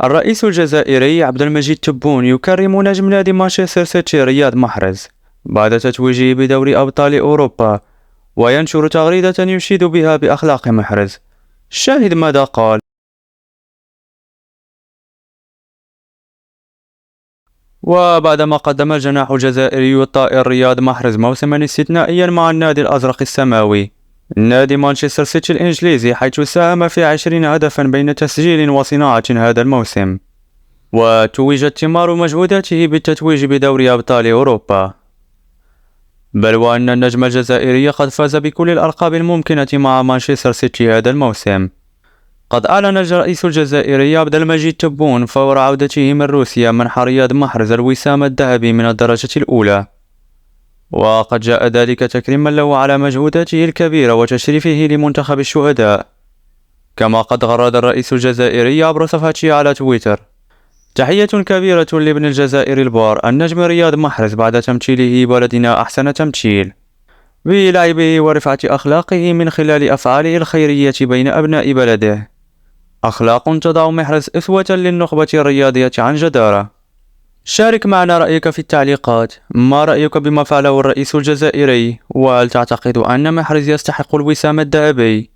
الرئيس الجزائري عبد المجيد تبون يكرم نجم نادي مانشستر سيتي رياض محرز بعد تتويجه بدوري أبطال أوروبا، وينشر تغريدة يشيد بها بأخلاق محرز. شاهد ماذا قال. وبعدما قدم الجناح الجزائري الطائر رياض محرز موسما استثنائيا مع النادي الأزرق السماوي نادي مانشستر سيتي الإنجليزي، حيث ساهم في 20 هدفا بين تسجيل وصناعة هذا الموسم، وتوج ثمار مجهوداته بالتتويج بدوري أبطال أوروبا. بل وأن النجم الجزائري قد فاز بكل الألقاب الممكنة مع مانشستر سيتي هذا الموسم. قد أعلن الرئيس الجزائري عبد المجيد تبون فور عودته من روسيا منح رياض محرز الوسام الذهبي من الدرجة الأولى، وقد جاء ذلك تكريما له على مجهوداته الكبيرة وتشريفه لمنتخب الشهداء. كما قد غرد الرئيس الجزائري عبر صفحته على تويتر: تحية كبيرة لابن الجزائر البار النجم رياض محرز بعد تمثيله بلدنا أحسن تمثيل بلعبه ورفعة أخلاقه من خلال أفعاله الخيرية بين أبناء بلده، أخلاق تضع محرز أسوة للنخبة الرياضية عن جدارة. شارك معنا رأيك في التعليقات. ما رأيك بما فعله الرئيس الجزائري؟ وهل تعتقد أن محرز يستحق الوسام الذهبي؟